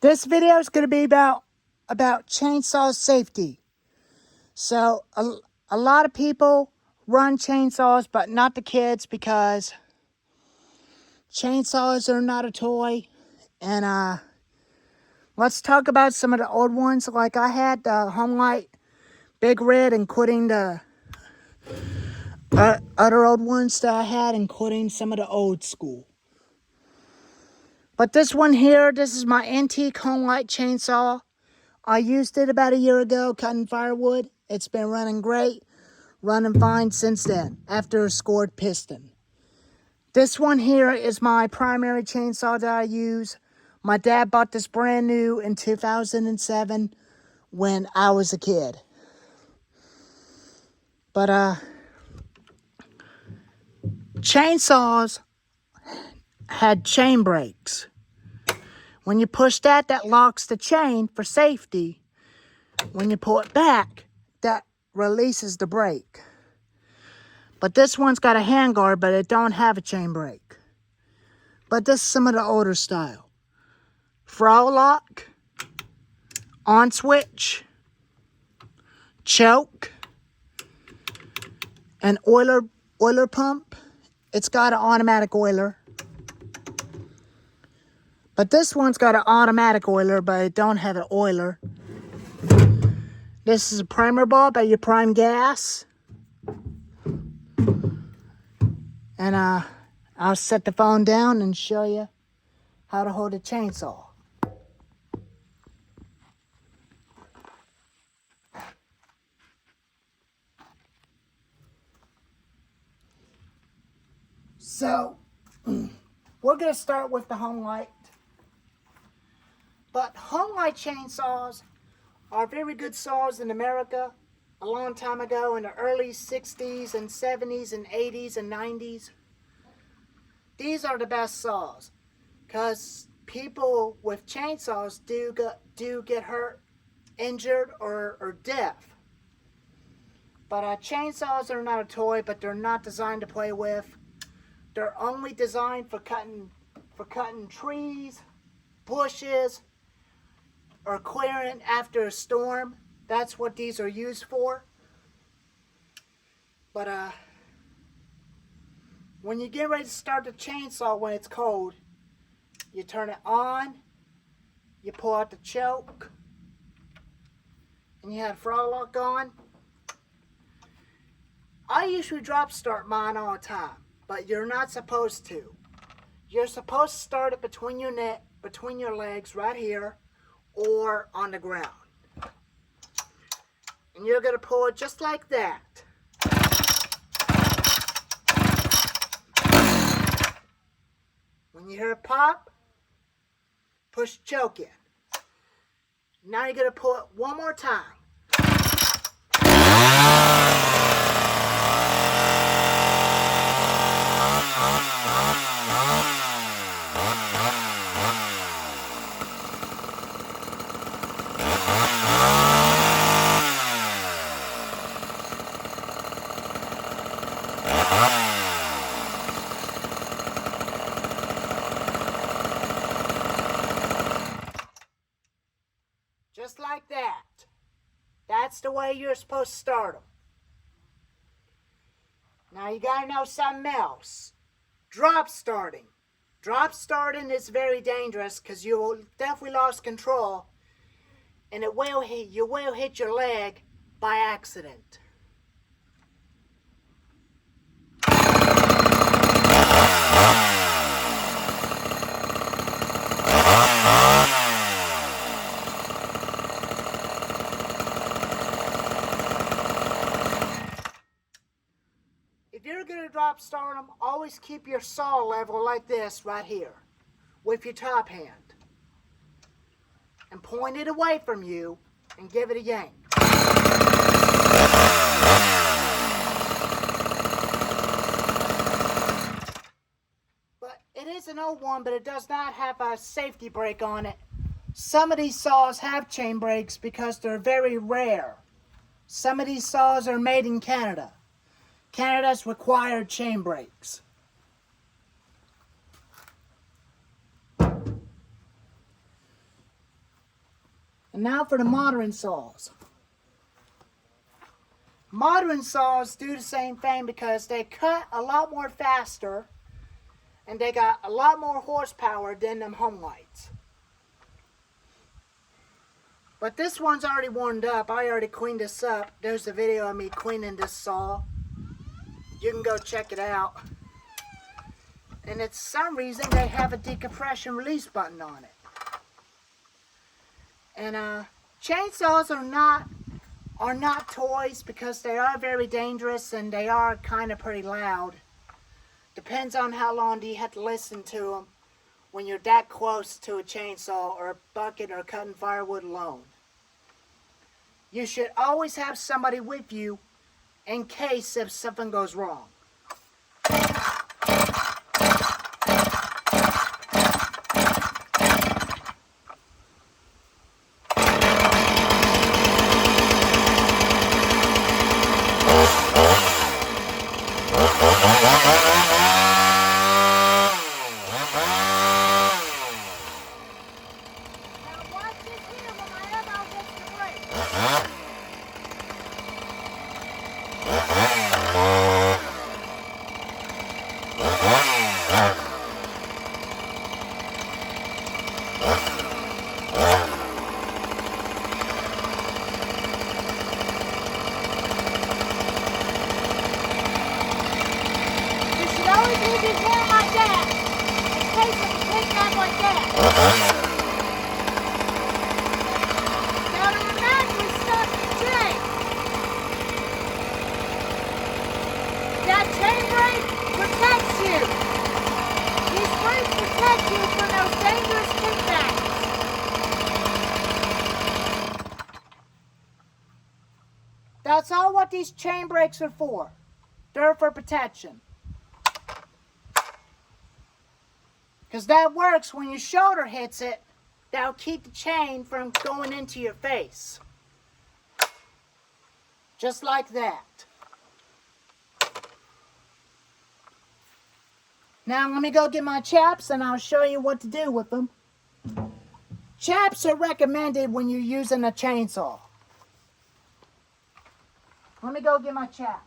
This video is going to be about chainsaw safety. So a lot of people run chainsaws, but not the kids, because chainsaws are not a toy. And let's talk about some of the old ones. Like I had the Homelight Big Red, including the other old ones that I had, including some of the old school. But this one here, this is my antique Homelight chainsaw. I used it about a year ago cutting firewood. It's been running great, running fine since then, after a scored piston. This one here is my primary chainsaw that I use. My dad bought this brand new in 2007 when I was a kid. But chainsaws had chain brakes. When you push that, that locks the chain for safety. When you pull it back, that releases the brake. But this one's got a handguard, but it don't have a chain brake. But this is some of the older style. Throttle lock, on switch, choke, and oiler pump. It's got an automatic oiler. But this one's got an automatic oiler, but it don't have an oiler. This is a primer bulb at your prime gas. And I'll set the phone down and show you how to hold a chainsaw. So, we're going to start with the Homelight. But Homelight chainsaws are very good saws in America a long time ago, in the early 60s and 70s and 80s and 90s. These are the best saws, because people with chainsaws do get hurt, injured, or deaf. But chainsaws are not a toy, but they're not designed to play with. They're only designed for cutting trees, bushes, or clearing after a storm. That's what these are used for. But when you get ready to start the chainsaw when it's cold, you turn it on, you pull out the choke, and you have throttle lock on. I usually drop start mine all the time, but you're not supposed to. You're supposed to start it between your legs right here, or on the ground. And you're going to pull it just like that. When you hear it pop, push choke in. Now you're going to pull it one more time. Just like that. That's the way you're supposed to start them. Now you gotta know something else. Drop starting. Drop starting is very dangerous, because you will definitely lose control, and you will hit your leg by accident. If you're going to drop start them, always keep your saw level like this right here with your top hand. And point it away from you and give it a yank. But it is an old one, but it does not have a safety brake on it. Some of these saws have chain brakes because they're very rare. Some of these saws are made in Canada. Canada's required chain brakes. now for the modern saws. Modern saws do the same thing because they cut a lot more faster and they got a lot more horsepower than them home lights. But this one's already warmed up. I already cleaned this up. There's a video of me cleaning this saw. You can go check it out. And it's some reason they have a decompression release button on it. And chainsaws are not toys because they are very dangerous and they are kind of pretty loud. Depends on how long do you have to listen to them when you're that close to a chainsaw or a bucket or cutting firewood alone. You should always have somebody with you in case if something goes wrong. That's all what these chain brakes are for. They're for protection. Because that works when your shoulder hits it. That'll keep the chain from going into your face. Just like that. Now let me go get my chaps and I'll show you what to do with them. Chaps are recommended when you're using a chainsaw. Let me go get my chaps.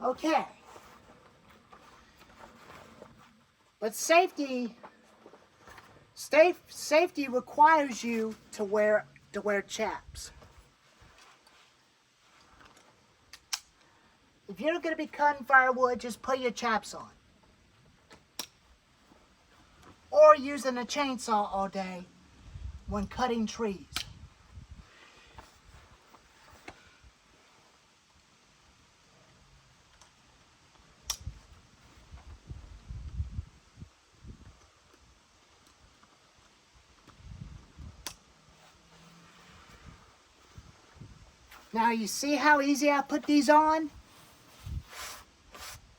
Okay. But safety requires you to wear chaps. If you're going to be cutting firewood, just put your chaps on. Or using a chainsaw all day when cutting trees. Now you see how easy I put these on?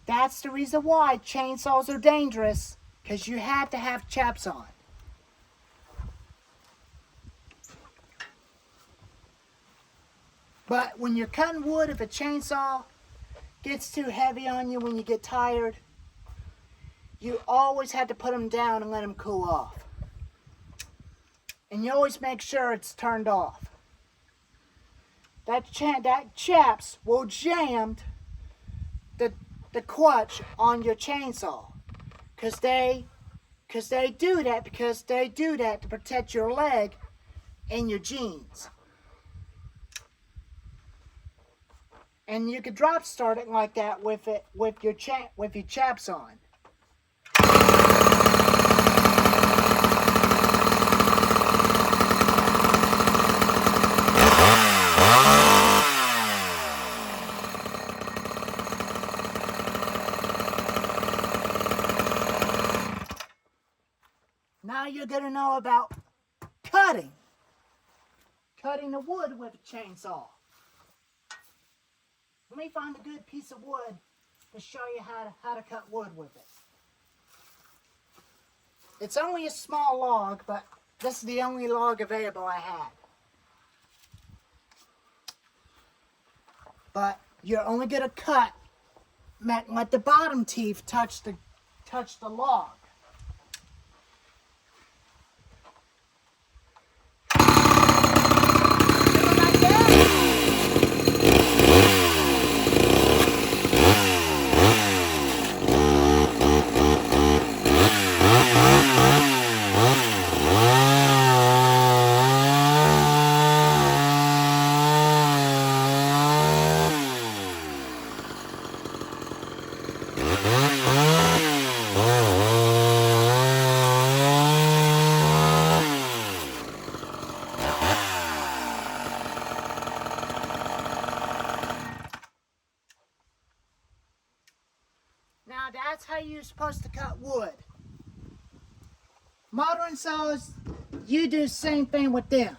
That's the reason why chainsaws are dangerous, because you have to have chaps on. But when you're cutting wood, if a chainsaw gets too heavy on you when you get tired, you always have to put them down and let them cool off. And you always make sure it's turned off. That chaps will jam the clutch on your chainsaw, because they do that to protect your leg and your jeans. And you could drop start it like that with your chaps on. you're going to know about cutting. Cutting the wood with a chainsaw. Let me find a good piece of wood to show you how to cut wood with it. It's only a small log, but this is the only log available I had. But you're only going to cut, let the bottom teeth touch the log. Now that's how you're supposed to cut wood. Modern saws, you do the same thing with them.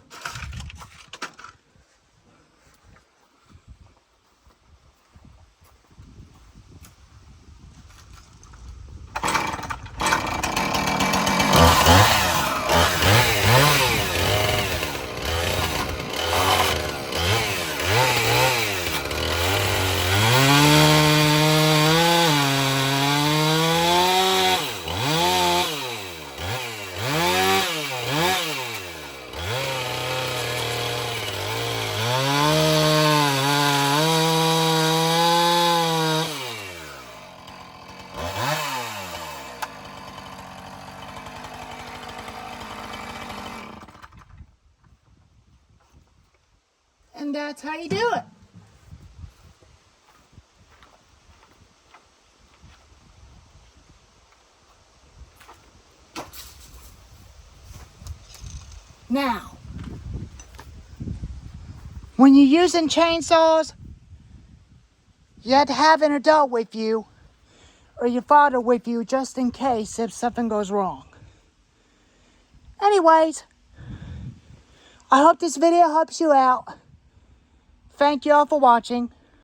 And that's how you do it. Now, when you're using chainsaws, you have to have an adult with you or your father with you just in case if something goes wrong. Anyways, I hope this video helps you out. Thank you all for watching.